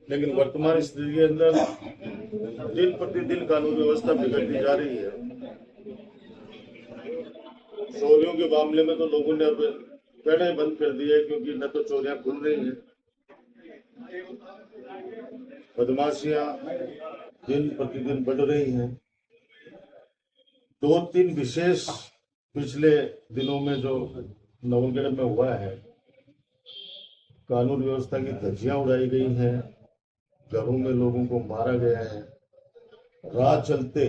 लेकिन वर्तमान स्थिति के अंदर दिन प्रतिदिन कानून व्यवस्था बिगड़ती जा रही है। चोरियों के मामले में तो लोगों ने अब कहना ही बंद कर दिया है, क्योंकि न तो चोरियां खुल रही हैं, बदमाशियां दिन प्रतिदिन बढ़ रही हैं। 2-3 विशेष पिछले दिनों में जो नवगढ़ में हुआ है, कानून व्यवस्था की धज्जियां उड़ाई गई हैं, घरों में लोगों को मारा गया है, राह चलते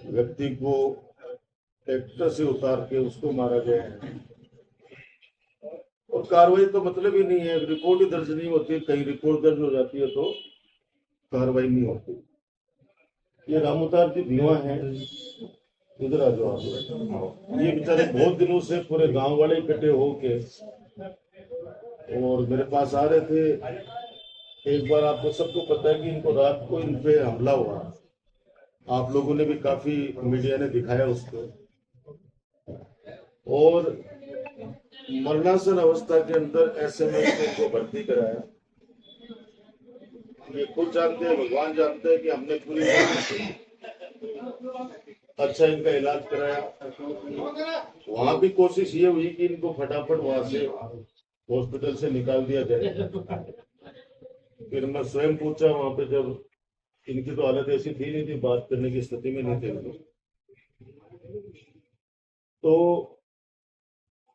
व्यक्ति को ट्रैक्टर से उतार के उसको मारा गया है। और कार्रवाई तो मतलब ही नहीं है, रिपोर्ट ही दर्ज नहीं होती। कहीं रिपोर्ट दर्ज हो जाती है तो कार्रवाई नहीं होती। ये रामोतार की धीवा है, इधर आ जाओ आप। ये बेचारे बहुत दिनों से पूरे गांव वाले इकट्ठे होके और मेरे पास आ रहे थे। एक बार आपको सबको पता है कि इनको रात को इन पे हमला हुआ, आप लोगों ने भी काफी मीडिया ने दिखाया उसको, और मरणासन अवस्था के अंदर एसएमएस को भर्ती कराया। ये खुद जानते हैं, भगवान जानते हैं कि हमने पूरी अच्छा इनका इलाज कराया। वहां भी कोशिश ये हुई कि इनको फटाफट वहां से हॉस्पिटल से निकाल दिया जाए। फिर मैं स्वयं पूछा वहां पे, जब इनकी तो हालत ऐसी थी नहीं थी, बात करने की स्थिति में नहीं थे, तो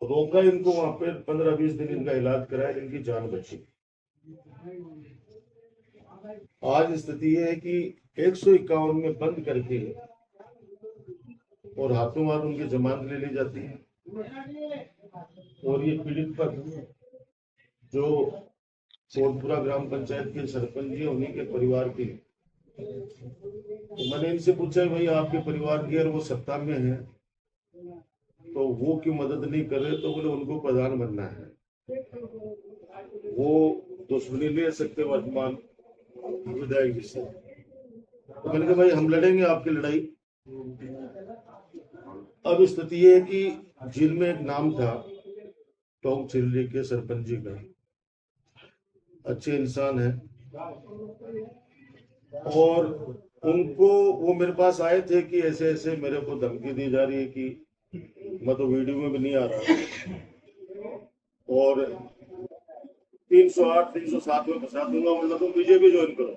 रोका इनको वहां पे। 15-20 दिन इनका इलाज कराया, इनकी जान बची। आज स्थिति है कि 151 में बंद करके और हाथों हाथ उनकी जमानत ले ली जाती है। और ये पीड़ित पर जो कोटपुरा ग्राम पंचायत के सरपंच जी, उन्हीं के परिवार की, तो मैंने इनसे पूछा भाई आपके परिवार की, और वो सत्ता में है तो वो क्यों मदद नहीं कर रहे? तो बोले उनको प्रधान बनना है, वो दुश्मनी ले सकते वर्तमान विधायक से। तो मैंने कहा भाई हम लड़ेंगे आपकी लड़ाई। अब स्थिति ये है कि जेल में एक नाम था टोंक चिल्ली के सरपंच जी का, अच्छे इंसान है, और उनको वो मेरे पास आए थे कि ऐसे ऐसे मेरे को धमकी दी जा रही है कि मैं तो वीडियो में भी नहीं आ रहा, और 308 307 में फंसा दूंगा, वरना तुम बीजेपी ज्वाइन करो।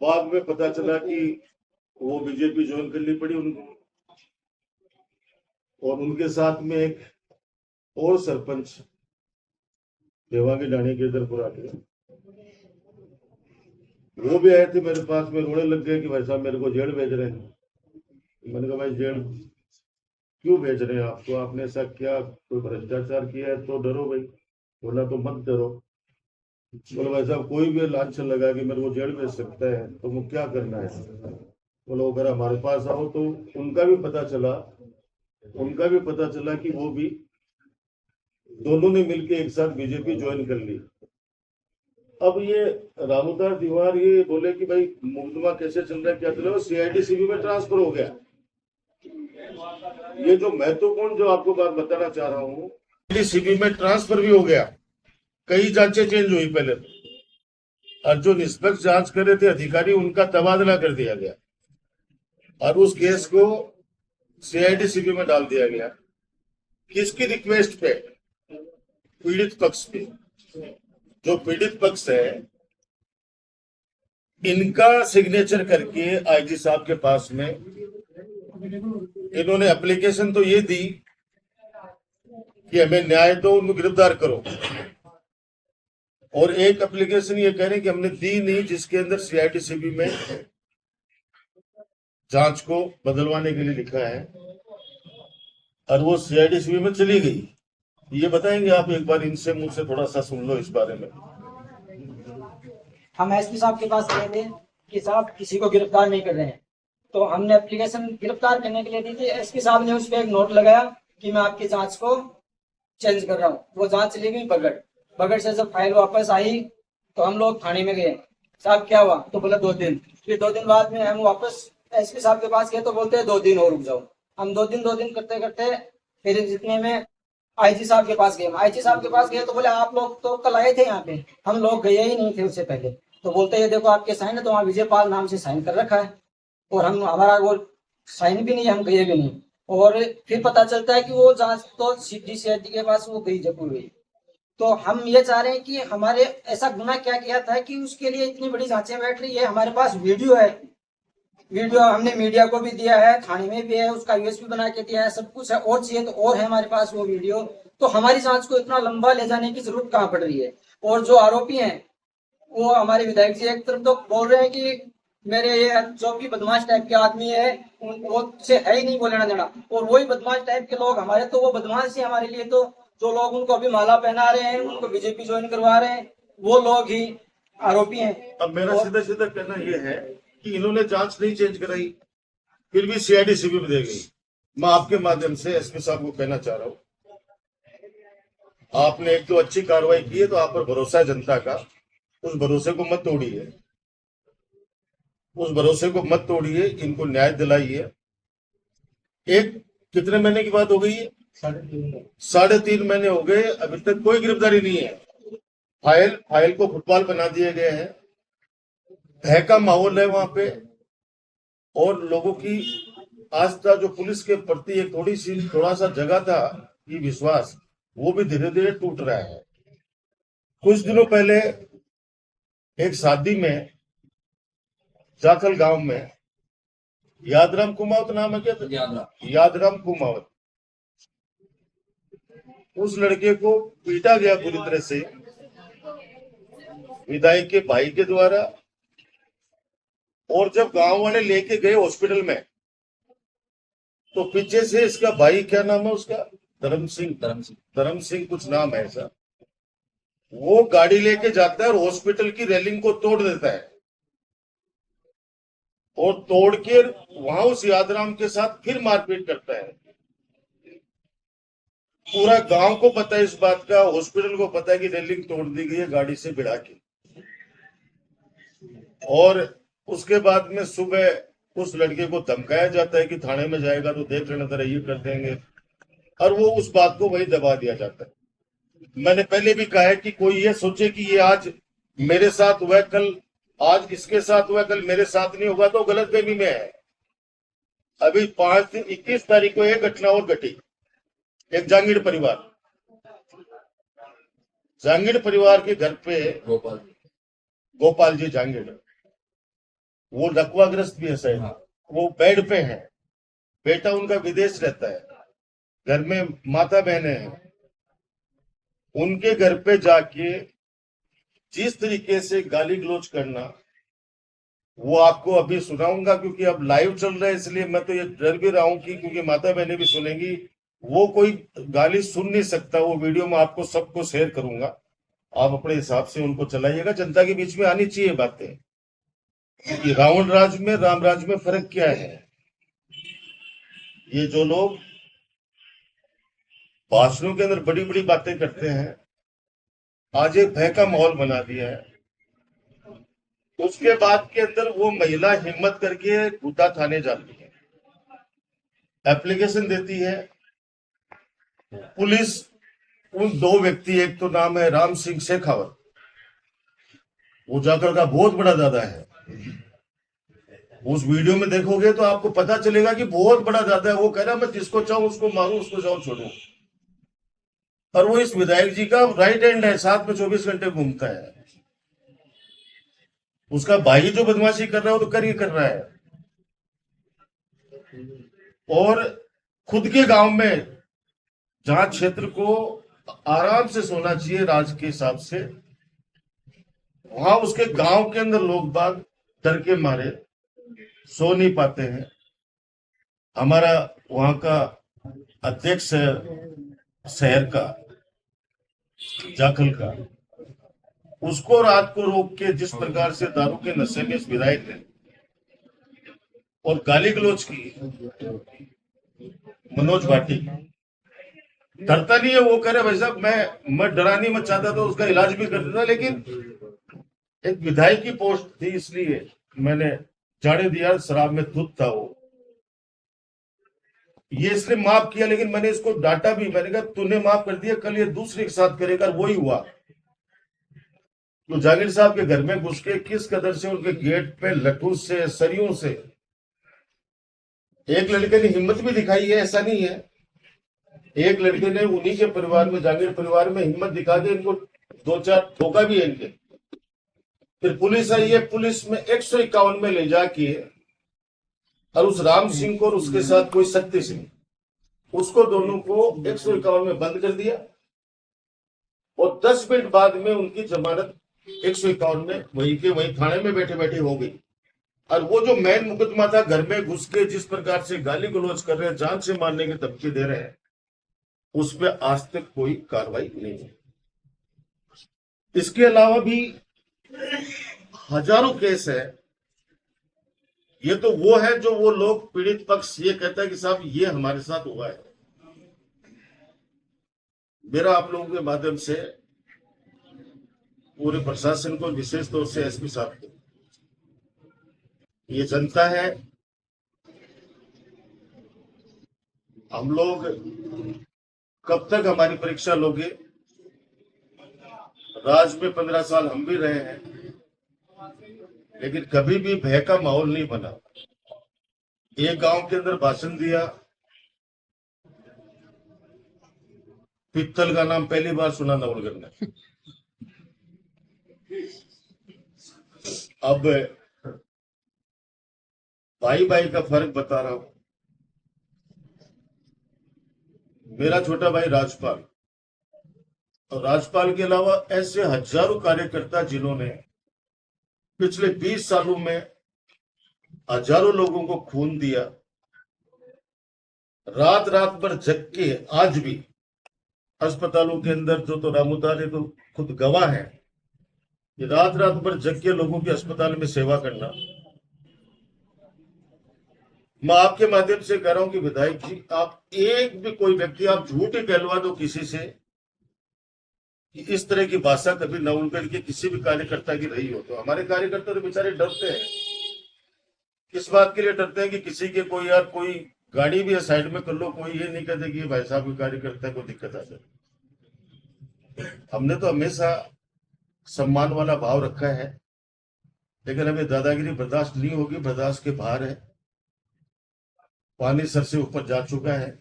बाद में पता चला कि वो बीजेपी ज्वाइन करनी पड़ी उनको, और उनके साथ में एक और सरपंच देवांगी डाणी के इधर पूरा के, वो भी आए थे मेरे पास में, रोने लग गए कि भाई साहब मेरे को जेल भेज रहे हैं। मैंने कहा भाई जेल क्यों भेज रहे हैं आपको? आपने ऐसा क्या कोई भ्रष्टाचार किया है तो डरो भाई, बोला तो मत डरो। बोले भाई साहब कोई भी लांछन लगा कि मेरे को जेल भेज सकता है तो मुझे क्या करना है? बोलो अगर हमारे पास आओ। तो उनका भी पता चला कि वो भी, दोनों ने मिलकर एक साथ बीजेपी ज्वाइन कर ली। अब ये रामोदार दीवार ये बोले कि भाई मुकदमा कैसे चल रहा है, क्या चल रहा है, सीआईडी सीबी में ट्रांसफर हो गया। ये जो महत्वपूर्ण जो आपको बात बताना चाह रहा हूँ, सीबी में ट्रांसफर भी हो गया। कई जांचें चेंज हुई पहले, और जो निष्पक्ष जांच कर रहे थे अधिकारी, उनका तबादला कर दिया गया और उस केस को सीआईडी सीबी में डाल दिया गया। किसकी रिक्वेस्ट पे? पीड़ित पक्ष पे। जो पीड़ित पक्ष है, इनका सिग्नेचर करके आईजी साहब के पास में इन्होंने एप्लीकेशन तो ये दी कि हमें न्याय दो, उनको गिरफ्तार करो, और एक एप्लीकेशन ये कह रहे हैं कि हमने दी नहीं, जिसके अंदर सीआईडी सीबी में जांच को बदलवाने के लिए लिखा है, और वो सीआईडी सीबी में चली गई। ये बताएंगे आप? एक बार इनसे मुंह से थोड़ा सा सुन लो इस बारे में। हम एसपी साहब के पास गए थे कि साहब किसी को गिरफ्तार नहीं कर रहे हैं, तो हमने एप्लीकेशन गिरफ्तार करने के लिए दी थी। एसपी साहब ने उस पर एक नोट लगाया कि मैं आपकी जांच को चेंज कर रहा हूँ। वो जांच चली गई बगड़ से। जब फाइल वापस आई तो हम लोग थाने में गए, साहब क्या हुआ? तो बोला 2 दिन। फिर 2 दिन बाद में हम वापस एसपी साहब के पास गए तो बोलते हैं 2 दिन और रुक जाओ। हम 2 दिन करते करते फिर जितने में आईजी साहब के पास गए। आईजी साहब के पास गए तो बोले आप लोग तो कल आए थे यहाँ पे, हम लोग गए ही नहीं थे उससे पहले। तो बोलते ये देखो आपके साइन है, तो वहाँ विजयपाल नाम से साइन कर रखा है, और हम हमारा वो साइन भी नहीं है, हम गए भी नहीं। और फिर पता चलता है कि वो जांच तो CID के पास वो गई जब हुई। तो हम ये चाह रहे हैं कि हमारे ऐसा गुनाह क्या किया था कि उसके लिए इतनी बड़ी जांचें बैठ रही है। हमारे पास वीडियो है, वीडियो हमने मीडिया को भी दिया है, थाने में भी है, उसका USB बना के दिया है, सब कुछ है। और चाहिए तो और है हमारे पास वो वीडियो। तो हमारी जांच को इतना लंबा ले जाने की जरूरत कहाँ पड़ रही है। और जो आरोपी हैं वो हमारे विधायक जी एक तरफ तो बोल रहे हैं कि मेरे ये जो भी बदमाश टाइप के आदमी है वो से है ही नहीं वो लेना देना, और वही बदमाश टाइप के लोग हमारे, तो वो बदमाश ही हमारे लिए, तो जो लोग उनको अभी माला पहना रहे हैं, उनको बीजेपी ज्वाइन करवा रहे हैं, वो लोग ही आरोपी हैं। अब मेरा और सीधा सीधा कहना यह है कि इन्होंने जांच नहीं चेंज कराई, फिर भी CID CB में दे गई। मैं आपके माध्यम से SP साहब को कहना चाह रहा हूँ, आपने एक तो अच्छी कार्रवाई की है, तो आप पर भरोसा है जनता का, उस भरोसे को मत तोड़िए, उस भरोसे को मत तोड़िए, इनको न्याय दिलाइए। एक कितने महीने की बात हो गई है? 3.5 महीने हो गए, अभी तक कोई गिरफ्तारी नहीं है। फाइल को फुटबॉल बना दिए गए हैं, भय का माहौल है वहां पे, और लोगों की आस्था जो पुलिस के प्रति एक थोड़ा सा जगह था कि विश्वास, वो भी धीरे धीरे टूट रहा है। कुछ दिनों पहले एक शादी में जाखल गांव में यादराम कुमावत नाम है क्या? यादराम कुमावत, उस लड़के को पीटा गया पूरी तरह से विधायक के भाई के द्वारा। और जब गांव वाले लेके गए हॉस्पिटल में, तो पीछे से इसका भाई, क्या नाम है उसका, धर्म सिंह कुछ नाम है ऐसा, वो गाड़ी लेके जाता है और हॉस्पिटल की रेलिंग को तोड़ देता है, और तोड़ के वहां उस यादराम के साथ फिर मारपीट करता है। पूरा गांव को पता है इस बात का, हॉस्पिटल को पता है कि रेलिंग तोड़ दी गई है गाड़ी से भिड़ा के। और उसके बाद में सुबह उस लड़के को धमकाया जाता है कि थाने में जाएगा तो देख लेना तेरा ये कर देंगे, और वो उस बात को वही दबा दिया जाता है। मैंने पहले भी कहा है कि कोई ये सोचे कि ये आज मेरे साथ हुआ, कल आज इसके साथ हुआ, कल मेरे साथ नहीं होगा, तो गलतफहमी में है। अभी 21 तारीख को एक घटना और घटी, एक जांगीड़ परिवार के घर पे, गोपाल जी जांगीड़, वो लकवाग्रस्त भी है शायद, वो बेड पे है, बेटा उनका विदेश रहता है, घर में माता बहने हैं, उनके घर पे जाके जिस तरीके से गाली गलौज करना, वो आपको अभी सुनाऊंगा, क्योंकि अब लाइव चल रहा है, इसलिए मैं तो ये डर भी रहा हूं कि क्योंकि माता बहनें भी सुनेंगी, वो कोई गाली सुन नहीं सकता। वो वीडियो में आपको सबको शेयर करूंगा, आप अपने हिसाब से उनको चलाइएगा। जनता के बीच में आनी चाहिए बातें, क्योंकि रावण राज में राम राज में फर्क क्या है। ये जो लोग भाषणों के अंदर बड़ी बड़ी बातें करते हैं, आज एक भय का माहौल बना दिया है। उसके बाद के अंदर वो महिला हिम्मत करके गुड्डा थाने जाती है, एप्लीकेशन देती है, पुलिस उन 2 व्यक्ति, एक तो नाम है राम सिंह शेखावत, वो जाकर का बहुत बड़ा दादा है, उस वीडियो में देखोगे तो आपको पता चलेगा कि बहुत बड़ा दादा है। वो कह रहा मैं जिसको चाहूं उसको मारूं, उसको चाहूं छोड़ूं, और वो इस विधायक जी का राइट हैंड है, साथ में 24 घंटे घूमता है। उसका भाई जो बदमाशी कर रहा है वो तो कर ही कर रहा है, और खुद के गांव में जहां क्षेत्र को आराम से सोना चाहिए राज के हिसाब से, वहां उसके गांव के अंदर लोग बाग डर के मारे सो नहीं पाते हैं। हमारा वहां का अध्यक्ष है शहर का, जाखल का, उसको रात को रोक के जिस प्रकार से दारू के नशे में इस विधायक ने और गाली गलौज की, मनोज भाटी डरता नहीं है। वो कह रहे भाई साहब मैं डरा नहीं, मैं चाहता तो उसका इलाज भी कर देता, लेकिन एक विधायक की पोस्ट थी इसलिए मैंने जाने दिया। शराब में दूध था वो, ये इसने माफ किया, लेकिन मैंने इसको डांटा भी। मैंने कहा तूने माफ कर दिया, कल ये दूसरे के साथ करेगा। वही हुआ। तो जहांगीर साहब के घर में घुस के किस कदर से उनके गेट पे लठू से, सरियों से, एक लड़के ने हिम्मत भी दिखाई है, ऐसा नहीं है। एक लड़के ने उन्हीं के परिवार में, जहांगीर परिवार में हिम्मत दिखा के इनको 2-4 ठोका भी है इनके। फिर पुलिस आई है, पुलिस में 151 में ले जाके, और उस राम सिंह को और उसके साथ कोई शक्ति सिंह, उसको दोनों को 151 में बंद कर दिया। और 10 मिनट बाद में उनकी जमानत 151 में वहीं के वहीं थाने में बैठे बैठे हो गई। और वो जो मेन मुकदमा था, घर में घुस के जिस प्रकार से गाली गलौज कर रहे हैं, जान से मारने की धमकी दे रहे हैं, उस पर आज तक कोई कार्रवाई नहीं है। इसके अलावा भी हजारों केस है। ये तो वो है जो वो लोग, पीड़ित पक्ष ये कहता है कि साहब ये हमारे साथ हुआ है। मेरा आप लोगों के माध्यम से पूरे प्रशासन को, विशेष तौर से एसपी साहब को, ये जनता है, हम लोग कब तक हमारी परीक्षा लोगे? राज में 15 साल हम भी रहे हैं, लेकिन कभी भी भय का माहौल नहीं बना। एक गांव के अंदर भाषण दिया, पित्तल का नाम पहली बार सुना नवलगढ़ ने। अब भाई भाई का फर्क बता रहा हूं। मेरा छोटा भाई राजपाल, और राजपाल के अलावा ऐसे हजारों कार्यकर्ता जिन्होंने पिछले 20 सालों में हजारों लोगों को खून दिया, रात रात भर जग के, आज भी अस्पतालों के अंदर, जो तो रामुदारे तो खुद गवाह है, कि रात रात भर जग के लोगों की अस्पताल में सेवा करना। मैं आपके माध्यम से कह रहा हूं कि विधायक जी, आप एक भी कोई व्यक्ति आप झूठ ही कहलवा दो किसी से कि इस तरह की भाषा कभी नवलगढ़ के किसी भी कार्यकर्ता की रही हो, तो हमारे कार्यकर्ता तो बेचारे डरते हैं। किस बात के लिए डरते हैं? कि किसी के कोई, यार कोई गाड़ी भी है साइड में कर लो, कोई ये नहीं कहते कि भाई साहब के कार्यकर्ता को दिक्कत आ जाए। हमने तो हमेशा सम्मान वाला भाव रखा है, लेकिन हमें दादागिरी बर्दाश्त नहीं होगी, बर्दाश्त के बाहर है। पानी सर से ऊपर जा चुका है।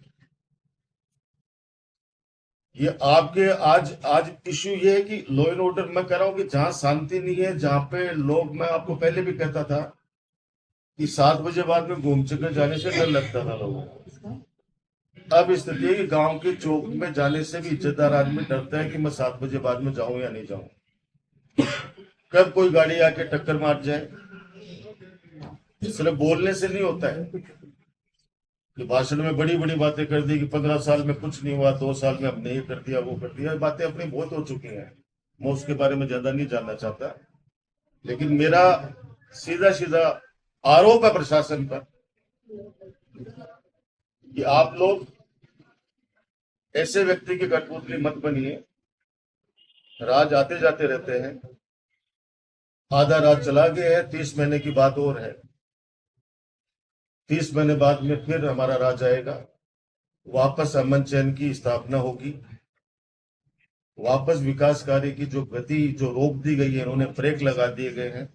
ये आपके आज इश्यू ये है कि लॉ एंड ऑर्डर, मैं कह रहा हूं कि जहां शांति नहीं है, जहां पे लोग, मैं आपको पहले भी कहता था कि 7 बजे बाद में घूम चक्कर जाने से डर लगता था लोगों को। अब स्थिति है कि गांव के चौक में जाने से भी इज्जतदार आदमी डरता है कि मैं 7 बजे बाद में जाऊं या नहीं जाऊं, कब कोई गाड़ी आके टक्कर मार जाए। इसलिए बोलने से नहीं होता है कि भाषण में बड़ी बड़ी बातें कर दी कि 15 साल में कुछ नहीं हुआ, 2 साल में हमने ये कर दिया, वो कर दिया। बातें अपनी बहुत हो चुकी हैं, मैं उसके बारे में ज्यादा नहीं जानना चाहता। लेकिन मेरा सीधा सीधा आरोप है प्रशासन पर कि आप लोग ऐसे व्यक्ति के कठपुतली मत बनिए। राज आते जाते रहते हैं, आधा राज चला गया है, 30 महीने की बात और है। 30 महीने बाद में फिर हमारा राज आएगा, वापस अमन चैन की स्थापना होगी, वापस विकास कार्य की जो गति जो रोक दी गई है, इन्होंने ब्रेक लगा दिए गए हैं,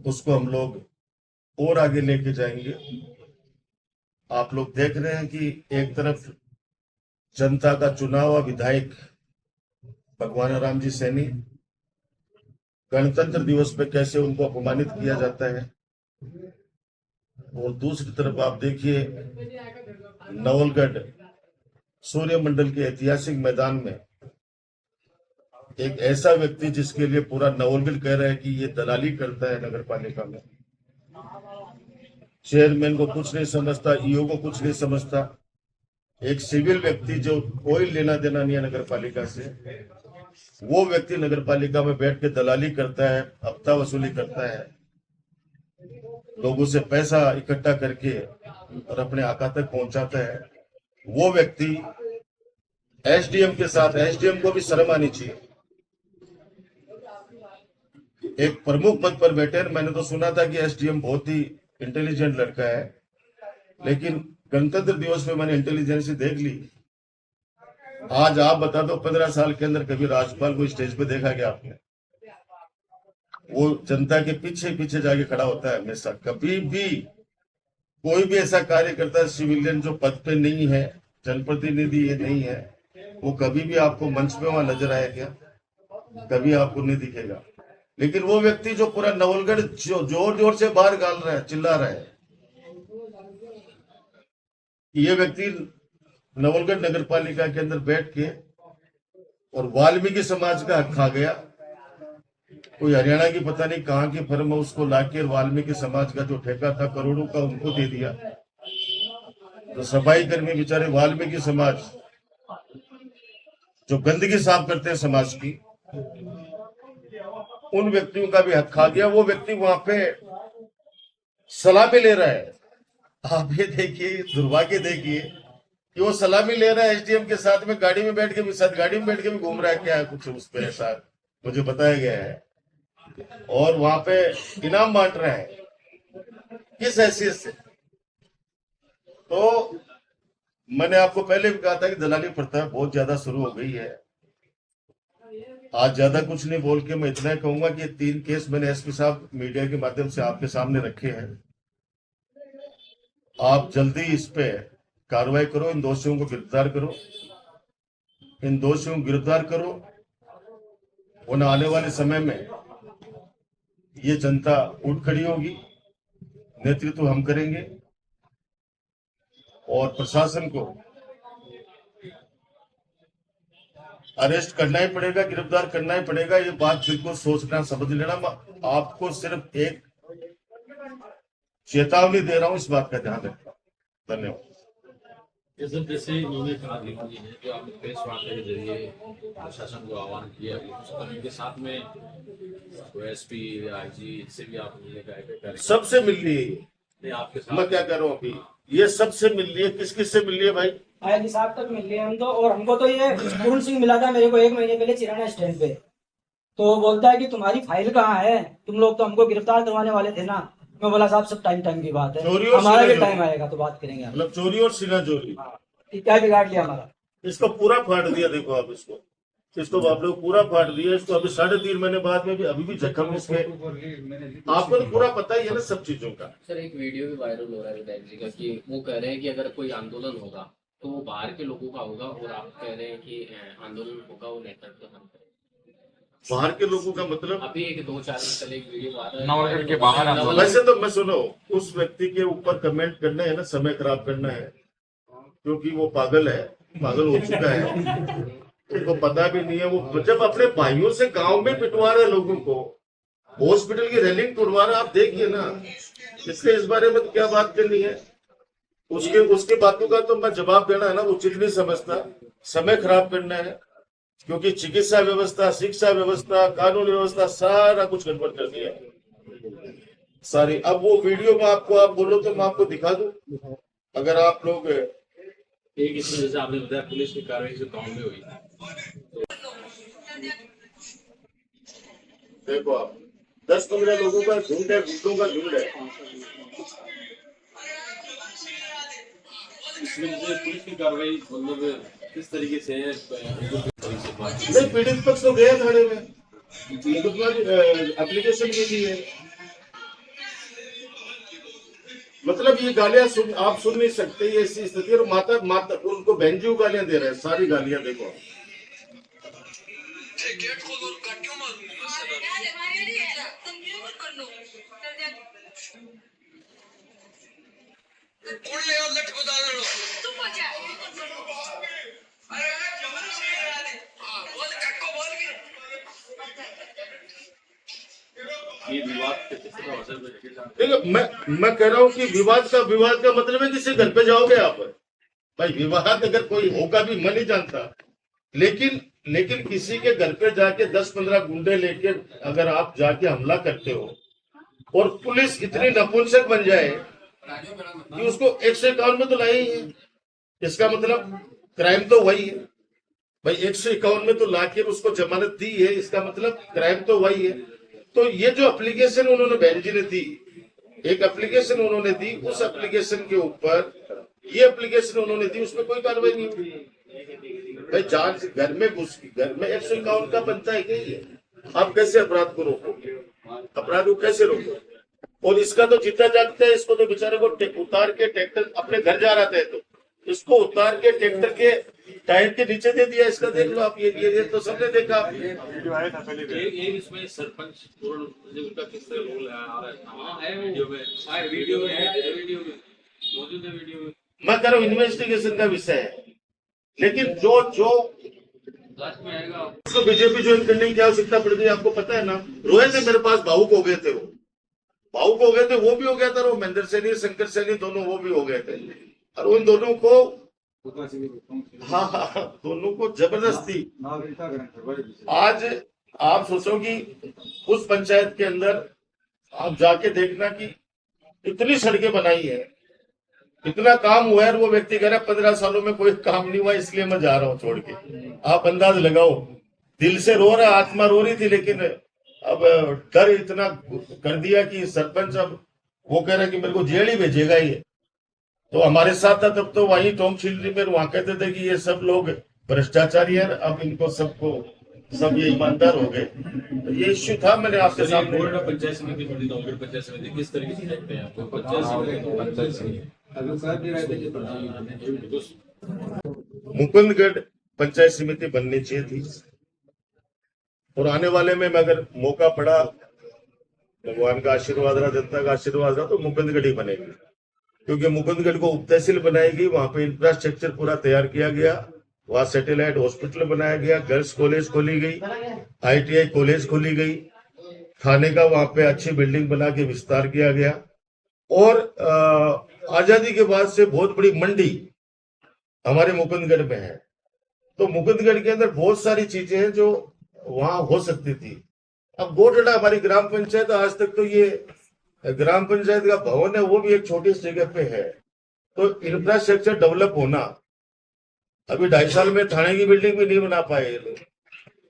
उसको हम लोग और आगे लेके जाएंगे। आप लोग देख रहे हैं कि एक तरफ जनता का चुना हुआ विधायक भगवान राम जी सैनी, गणतंत्र दिवस पे कैसे उनको अपमानित किया जाता है, और दूसरी तरफ आप देखिए नवलगढ़ सूर्य मंडल के ऐतिहासिक मैदान में एक ऐसा व्यक्ति जिसके लिए पूरा नवलगढ़ कह रहा है कि ये दलाली करता है नगर पालिका में, चेयरमैन को कुछ नहीं समझता, ईओ को कुछ नहीं समझता, एक सिविल व्यक्ति जो कोई लेना देना नहीं है नगर पालिका से, वो व्यक्ति नगर पालिका में बैठ के दलाली करता है, हफ्ता वसूली करता है, लोगों से पैसा इकट्ठा करके और अपने आका तक पहुंचाता है। वो व्यक्ति एसडीएम के साथ, एसडीएम को भी शर्म आनी चाहिए, एक प्रमुख पद पर बैठे। मैंने तो सुना था कि एसडीएम बहुत ही इंटेलिजेंट लड़का है, लेकिन गणतंत्र दिवस पे मैंने इंटेलिजेंस देख ली। आज आप बता दो 15 साल के अंदर कभी राज्यपाल को स्टेज पे देखा क्या आपने? वो जनता के पीछे पीछे जाके खड़ा होता है हमेशा। कभी भी कोई भी ऐसा कार्य करता है सिविलियन जो पद पे नहीं है, जनप्रतिनिधि ये नहीं है, वो कभी भी आपको मंच पे वहां नजर आया क्या? कभी आपको नहीं दिखेगा। लेकिन वो व्यक्ति जो पूरा नवलगढ़ जोर जोर से बाहर गाल रहा है, चिल्ला रहा है, ये व्यक्ति नवलगढ़ नगर पालिका के अंदर बैठ के और वाल्मीकि समाज का हक खा गया। कोई हरियाणा की पता नहीं कहां की फर्म है, उसको लाके वाल्मीकि समाज का जो ठेका था करोड़ों का उनको दे दिया। तो सफाई कर्मी बेचारे वाल्मीकि समाज जो गंदगी साफ करते हैं समाज की, उन व्यक्तियों का भी हक खा गया। वो व्यक्ति वहां पे सलामी ले रहा है। आप ये देखिए, दुर्भाग्य देखिए कि वो सलामी ले रहा है एसडीएम के साथ में, गाड़ी में बैठ के भी, साथ गाड़ी में बैठ के भी घूम रहा है क्या कुछ उस पर ऐसा मुझे बताया गया है। और वहां पे इनाम बांट रहा है, किस हैसियत से? तो मैंने आपको पहले भी कहा था कि दलाली प्रथा बहुत ज्यादा शुरू हो गई है। आज ज्यादा कुछ नहीं बोल के मैं इतना ही कहूंगा कि 3 केस मैंने एसपी साहब मीडिया के माध्यम से आपके सामने रखे हैं। आप जल्दी इस पे कार्रवाई करो, इन दोषियों को गिरफ्तार करो, इन दोषियों को गिरफ्तार करो। उन्हें आने वाले समय में ये जनता उठ खड़ी होगी, नेतृत्व हम करेंगे और प्रशासन को अरेस्ट करना ही पड़ेगा, गिरफ्तार करना ही पड़ेगा। ये बात बिल्कुल सोचना, समझ लेना। मैं आपको सिर्फ एक चेतावनी दे रहा हूं, इस बात का ध्यान रखना। धन्यवाद। जैसे इन्होंने कहा है जो आपने प्रेस वार्ता के जरिए प्रशासन को आह्वान किया, उनके साथ में एसपी आईजी इनसे भी आप मिलने का है? सबसे मिल लिए आपके साथ मैं क्या कर रहा हूँ अभी, ये सबसे मिल लिए। किस किस से मिल लिए भाई? आईजी साहब तक मिल लिए हम तो। और हमको तो ये पूर्ण सिंह मिला था मेरे को 1 महीने पहले चिराना स्टैंड पे। तो वो बोलता है कि तुम्हारी फाइल कहाँ है, तुम लोग तो हमको गिरफ्तार करवाने वाले थे ना। मैं बोला साहब सब टाइम की बात है, चोरी और हमारा भी सीना टाइम आएगा तो बात करेंगे हम। मतलब चोरी और सीना चोरी, क्या बिगाड़ लिया हमारा? इसको पूरा फाड़ दिया। देखो आप इसको आप लोग पूरा फाड़ दिया इसको। अभी 3.5 महीने बाद में भी अभी भी जख्म इसके, आपको तो पूरा पता ही है ना सब चीजों का। सर एक वीडियो भी वायरल हो रहा है विधायक जी का कि वो कह रहे हैं कि अगर कोई आंदोलन होगा तो वो बाहर के लोगों का होगा, और आप कह रहे हैं कि आंदोलन होगा वो नेतृत्व हम करेंगे। बाहर के लोगों का मतलब? अभी एक 2-4 दिन पहले एक वीडियो आ रहा है नवलगढ़ के बाहर आंदोलन। वैसे तो मैं सुनो, उस व्यक्ति के ऊपर कमेंट करना है ना, समय खराब करना है, क्योंकि वो पागल है, पागल हो चुका है, उनको पता भी नहीं है। वो जब अपने भाइयों से गांव में पिटवा रहे लोगों को, हॉस्पिटल की रेलिंग तोड़वा रहा, आप देखिए ना। इसलिए इस बारे में तो क्या बात करनी है, उसके बातों का तो मैं जवाब देना है ना उचित नहीं समझता। समय खराब करना है, क्योंकि चिकित्सा व्यवस्था, शिक्षा व्यवस्था, कानून व्यवस्था सारा कुछ गड़बड़ कर दिया सारी। अब वो वीडियो में आपको, आप बोलो तो मैं आपको दिखा दूं, अगर आप लोग। एक इस वजह से आपने बताया पुलिस की कार्रवाई जो गाँव में हुई। देखो आप 10-15 लोगों का झुंड है, गुंडों का झुंड है। इसमें जो पुलिस की कार्रवाई मतलब किस तरीके से है? नहीं, पीड़ित पक्ष तो गया थाने में, एप्लीकेशन भी दी है। मतलब ये गालियां आप सुन नहीं सकते, ये ऐसी स्थिति। और माता उनको बहनजी गालियां दे रहे हैं, सारी गालियां देखो। ये विवाद किसी का असर में देखो, मैं कह रहा हूँ कि विवाद का मतलब है किसी घर पे जाओगे आप भाई। विवाद अगर कोई होगा भी, मैं नहीं जानता, लेकिन किसी के घर पे जाके 10-15 गुंडे लेके अगर आप जाके हमला करते हो और पुलिस इतनी नपुंसक बन जाए कि उसको 151 में तो लाए ही है, इसका मतलब क्राइम तो वही है भाई। 151 में तो लाके उसको जमानत दी है, इसका मतलब क्राइम तो वही है। तो ये जो एप्लीकेशन उन्होंने बहन जी ने दी, एक एप्लीकेशन उन्होंने दी, उस एप्लीकेशन के ऊपर ये एप्लीकेशन उन्होंने दी, उसमें कोई कार्रवाई नहीं हुई। भाई जांच घर में 151 का बनता है क्या ये? आप कैसे अपराध को रोकोगे? अपराध को कैसे रोकोगे? और इसका तो जीता जागता है, इसको तो बेचारे को उतार के ट्रैक्टर अपने घर जा रहा था, तो इसको उतार के ट्रैक्टर के टायर के नीचे दे दिया। इसका देख लो आप, ये तो सबने देखा। एक इसमें सरपंच और उनका किस तरह रोल आ रहा है? हाँ है वीडियो में, वीडियो में है, वीडियो में मौजूद है, वीडियो में। मैं कह रहा हूँ इन्वेस्टिगेशन का विषय है, लेकिन जो लास्ट में आएगा। उसको बीजेपी ज्वाइन करने की क्या आवश्यकता पड़ गई आपको पता है ना? रोए थे मेरे पास, भावुक हो गए थे, वो भावुक हो गए थे, वो भी हो गया था, वो महेंद्र सैनी शंकर सैनी दोनों वो भी हो गए थे। और उन दोनों को हाँ दोनों को जबरदस्ती। आज आप सोचो कि उस पंचायत के अंदर आप जाके देखना कि इतनी सड़कें बनाई है, इतना काम हुआ है, वो व्यक्ति कह रहा है 15 सालों में कोई काम नहीं हुआ, इसलिए मैं जा रहा हूं छोड़ के। आप अंदाज लगाओ, दिल से रो रहा, आत्मा रो रही थी, लेकिन अब डर इतना कर दिया कि सरपंच अब वो कह रहा है कि मेरे को जेल ही भेजेगा ये। तो हमारे साथ था तब तो वही टॉम चिल्ड्री में वहां कहते थे कि ये सब लोग भ्रष्टाचारी है, अब इनको सबको सब ये ईमानदार हो गए। तो ये इश्यू था, मैंने आपके सामने। पंचायत समिति बड़ी नौगढ़ पंचायत समिति किस तरीके से देखते हैं आपको? पंचायत समिति मुकुंदगढ़ पंचायत समिति बननी चाहिए थी, और आने वाले में अगर मौका पड़ा, भगवान का आशीर्वाद रहा, जनता का आशीर्वाद रहा, तो मुकुंदगढ़ ही बनेगी। क्योंकि मुकुंदगढ़ को उप तहसील बनाएगी, वहां पे इंफ्रास्ट्रक्चर पूरा तैयार किया गया, वहां सैटेलाइट हॉस्पिटल बनाया गया, गर्ल्स कॉलेज खोली गई, ITI कॉलेज खोली गई, थाने का वहां पे अच्छी बिल्डिंग बना के विस्तार किया गया। और आजादी के बाद से बहुत बड़ी मंडी हमारे मुकुंदगढ़ में है। तो मुकुंदगढ़ के अंदर बहुत सारी चीजें हैं जो वहां हो सकती थी। अब गोटड़ा हमारी ग्राम पंचायत, आज तक तो ये ग्राम पंचायत का भवन है, वो भी एक छोटी सी जगह पे है। तो इंफ्रास्ट्रक्चर डेवलप होना, अभी 2.5 साल में थाने की बिल्डिंग भी नहीं बना पाए ये लोग,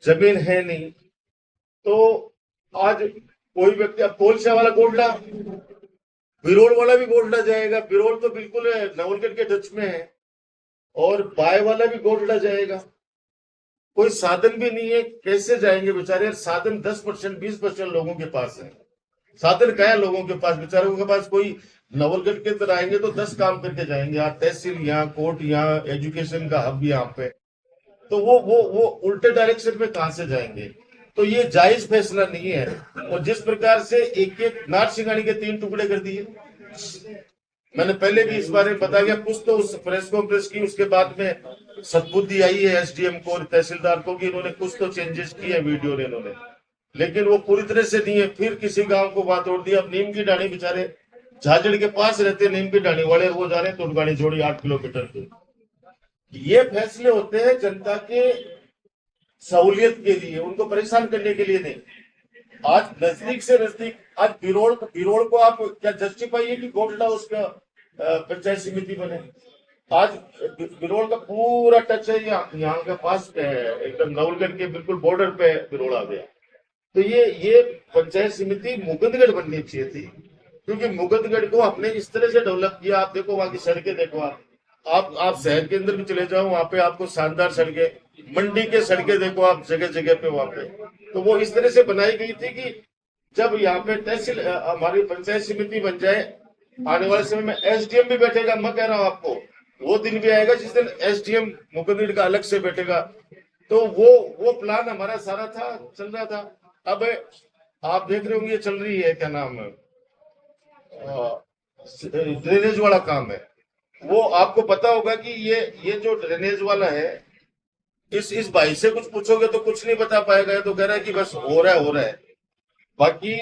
जमीन है नहीं। तो आज कोई व्यक्ति, अब कोलसा वाला गोल्डा, बिरोल वाला भी गोल्डा जाएगा, बिरोल तो बिल्कुल नवलगढ़ के टच में है, और बाय वाला भी गोल्डा जाएगा। कोई साधन भी नहीं है, कैसे जाएंगे बेचारे? साधन 10% 20% लोगों के पास है। साधन क्या है लोगों के पास? बेचारों के पास कोई नवलगढ़ के अंदर आएंगे तो 10 काम करके जाएंगे, यहाँ तहसील, यहाँ कोर्ट, यहाँ एजुकेशन का हब यहाँ पे, तो वो उल्टे डायरेक्शन में कहां से जाएंगे? तो ये जायज फैसला नहीं है। और जिस प्रकार से एक नाट सिंघानी के 3 टुकड़े कर दिए, मैंने पहले भी इस बारे में बता गया, कुछ तो उस प्रेस कॉन्फ्रेंस की, उसके बाद में सद्बुद्धि आई है SDM को और तहसीलदार को कि इन्होंने कुछ तो चेंजेस किए वीडियो ने इन्होंने, लेकिन वो पूरी तरह से नहीं है। फिर किसी गांव को बात तोड़ दी। अब नीम की डाणी, बेचारे झाझड़ के पास रहते नीम की डाणी वाले, वो जा रहे हैं तुड़गानी जोड़ी 8 किलोमीटर की। ये फैसले होते हैं जनता के सहूलियत के लिए, उनको परेशान करने के लिए नहीं। आज नजदीक से नजदीक, आज बिरोल को आप क्या जस्टिफाई है कि गोल्डा उसका पंचायत समिति बने? आज बिरोल का पूरा टच है यहाँ के पास पे है, एकदम नवलगढ़ के बिल्कुल बॉर्डर पे बिरोल आ गया। तो ये पंचायत समिति मुकुंदगढ़ बननी चाहिए थी, क्योंकि मुकुंदगढ़ को हमने इस तरह से डेवलप किया। आप देखो वहां की सड़कें, देखो आप शहर के अंदर भी चले जाओ, वहां पे आपको शानदार सड़कें, मंडी के सड़कें देखो आप जगह जगह पे वहां पे। तो वो इस तरह से बनाई गई थी कि जब यहाँ पे तहसील हमारी पंचायत समिति बन जाए, आने वाले समय में SDM भी बैठेगा। मैं कह रहा हूँ आपको, वो दिन भी आएगा जिस दिन SDM मुकुंदगढ़ का अलग से बैठेगा। तो वो प्लान हमारा सारा था, चल रहा था। अब आप देख रहे होंगे, ये चल रही है क्या नाम है, ड्रेनेज वाला काम है। वो आपको पता होगा कि ये जो ड्रेनेज वाला है, इस भाई से कुछ पूछोगे तो कुछ नहीं बता पाएगा, तो कह रहा है कि बस हो रहा है। बाकी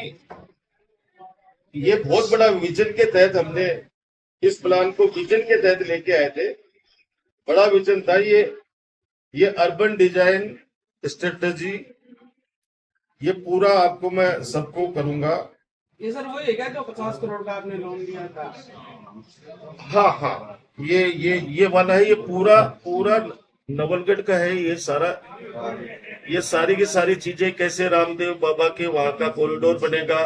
ये बहुत बड़ा विजन के तहत हमने इस प्लान को विजन के तहत लेके आए थे। बड़ा विजन था ये अर्बन डिजाइन स्ट्रेटजी, ये पूरा आपको मैं सबको करूंगा। ये सर वही है क्या जो 50 करोड़ का आपने लोन लिया था? हाँ, ये वाला है, ये पूरा नवलगढ़ का है। ये सारी की सारी चीजें, कैसे रामदेव बाबा के वहां का कॉरिडोर बनेगा,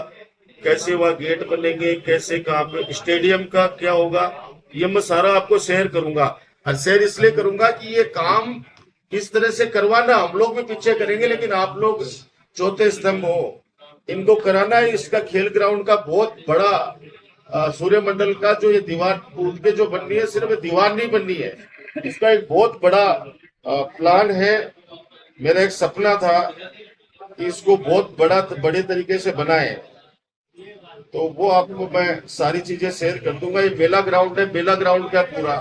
कैसे वहां गेट बनेंगे, कैसे कहाँ पे स्टेडियम का क्या होगा, ये मैं सारा आपको शेयर करूंगा। और शेयर इसलिए करूंगा कि ये काम किस तरह से करवाना, हम लोग भी पीछे करेंगे, लेकिन आप लोग चौथे स्तंभ हो, इनको कराना है। इसका खेल ग्राउंड का बहुत बड़ा सूर्य मंडल का जो ये दीवार कूद के जो बननी है, सिर्फ दीवार नहीं बननी है, इसका एक बहुत बड़ा प्लान है। मेरा एक सपना था कि इसको बहुत बड़े तरीके से बनाए, तो वो आपको मैं सारी चीजें शेयर कर दूंगा। ये मेला ग्राउंड है, मेला ग्राउंड का पूरा,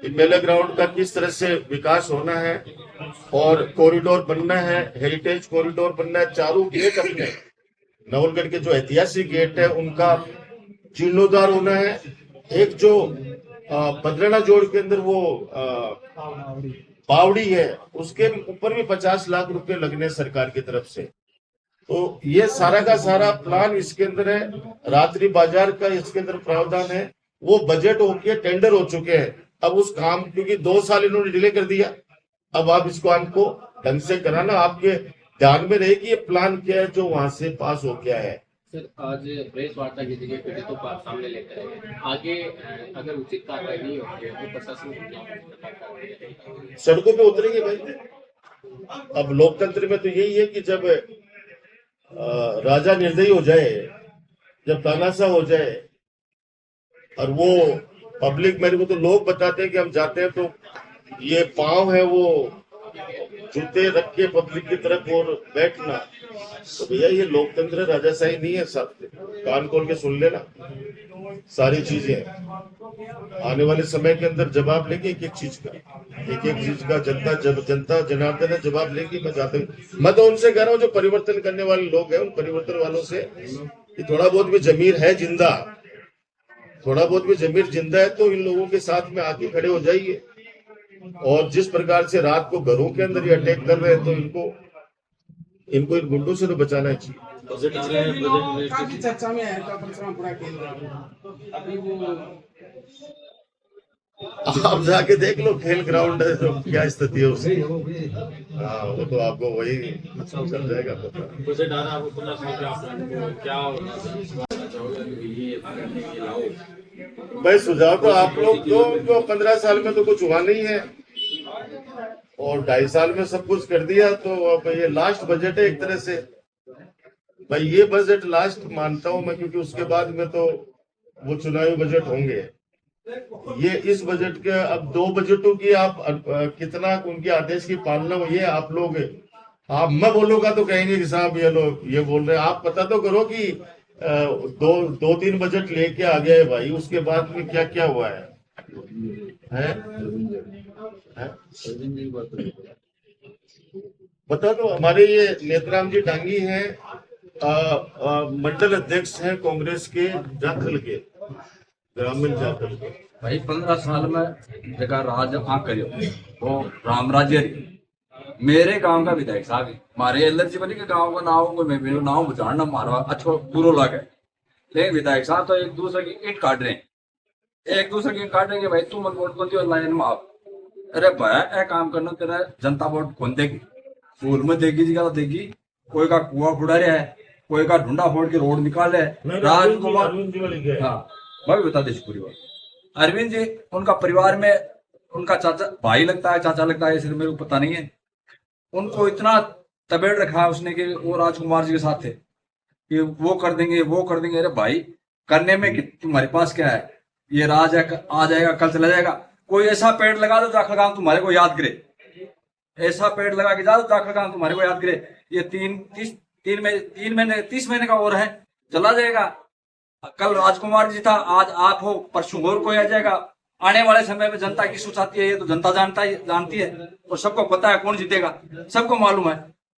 ये मेला ग्राउंड का किस तरह से विकास होना है, और कॉरिडोर बनना है, हेरिटेज कॉरिडोर बनना है। चारों गेट अपने नवलगढ़ के जो ऐतिहासिक गेट है उनका जीर्णोद्धार होना है। एक जो पदराना जोड़ के अंदर वो पावड़ी है, उसके ऊपर भी 50 लाख रुपए लगने सरकार की तरफ से। तो ये सारा का सारा प्लान इसके अंदर है। रात्रि बाजार का इसके अंदर प्रावधान है। वो बजट होके टेंडर हो चुके हैं। अब उस काम, क्योंकि 2 साल इन्होंने डिले कर दिया, अब आप इसको हमको ढंग से कराना। आपके ध्यान में रहे कि ये प्लान क्या है जो वहां से पास हो गया है। सर, आज प्रेस वार्ता की जगह पीड़ितों को आप सामने लेकर आए, आगे अगर उचित कार्रवाई नहीं होती है तो प्रशासन सड़कों पे उतरेंगे भाई। अब लोकतंत्र में तो यही है कि जब राजा निर्दयी हो जाए, जब तानाशाह हो जाए, और वो पब्लिक, मेरे को तो लोग बताते हैं कि हम जाते हैं तो ये पांव है वो जूते रख के पब्लिक की तरफ और बैठना, तो भैया ये लोकतंत्र है, राजाशाही नहीं है। सब कान खोल के सुन लेना सारी चीजें। आने वाले समय के अंदर जवाब लेंगे एक एक चीज का, जनता जनार्दन है जवाब लेंगे। मैं तो उनसे कह रहा हूँ जो परिवर्तन करने वाले लोग हैं, उन परिवर्तन वालों से कि थोड़ा बहुत भी जमीर है जिंदा, थोड़ा बहुत भी जमीर जिंदा है तो इन लोगों के साथ में आके खड़े हो जाइए। और जिस प्रकार से रात को घरों के अंदर ये अटैक कर रहे हैं, तो इनको इन गुंडों से तो बचाना चाहिए। बजट आ रहे हैं, बजट में काफी चर्चा में है का परिश्रम पूरा खेल रहा है अभी वो। आप जाके देख लो खेल ग्राउंड है तो क्या स्थिति है उसकी। हाँ, वो तो आपको वही चल जाएगा पता। बजट आ रहा है, आपको 15 साल के आप क्या चाहोगे कि ये लाओ? भाई सुझाव तो आप लोग दो, उनको 15 साल में तो कुछ हुआ नहीं है और 2.5 साल में सब कुछ कर दिया, तो अब ये लास्ट बजट है एक तरह से। भाई ये बजट लास्ट मानता हूं मैं, क्योंकि उसके बाद में तो वो चुनावी बजट होंगे। ये इस बजट के अब 2 बजटों की आप कितना उनके आदेश की पालना हुई है आप लोग। आप मैं बोलूंगा तो कहेंगे कि साहब ये लोग ये बोल रहे हैं। आप पता तो करो कि 2-3 बजट लेके आ गया है भाई, उसके बाद में क्या क्या हुआ है? बता दो। हमारे ये नेतराम जी डांगी हैं, मंडल अध्यक्ष हैं कांग्रेस के जाखल के, ग्रामीण जाखल के। भाई 15 साल में जगह राज आ करियो तो राम राज्य रही। मेरे गांव का विधायक साहब हमारे एलर्जी बनी के गांव का नाम को मेरे नाम बुझाना मारवा अच्छा बुरो लगे, लेकिन विधायक साहब तो एक दूसरे की ईंट काट रहे हैं, एक दूसरे की काट रहे हैं। भाई तू मत वोट कौन दी लाइन में आप, अरे भाई ए काम करना तेरा जनता वोट कौन देगी? स्कूल में देगी जी का देगी, कोई का कुआं फुड़ा रहा है, कोई का ढूंढा फोड़ के रोड निकाल रहा है। राजकुमार हाँ मैं भी बता दे पूरी बात। अरविंद जी उनका परिवार में उनका चाचा भाई लगता है, चाचा लगता है, इसलिए मेरे को पता नहीं है। उनको इतना तबेड़ रखा है उसने कि वो राजकुमार जी के साथ थे कि वो कर देंगे वो कर देंगे। अरे भाई करने में तुम्हारे पास क्या है? ये राज है, आ जाएगा कल चला जाएगा। कोई ऐसा पेड़ लगा दो जाखल गांव तुम्हारे को याद करे, ऐसा पेड़ लगा के जा दो जाखल गांव तुम्हारे को याद करे। ये 3 महीने 30 महीने का और है, चला जाएगा। कल राजकुमार जी था, आज आप हो, परसों और कोई आ जाएगा। आने वाले समय में जनता की सोच आती है, ये तो जनता जानती है और सबको पता है कौन जीतेगा, सबको मालूम है।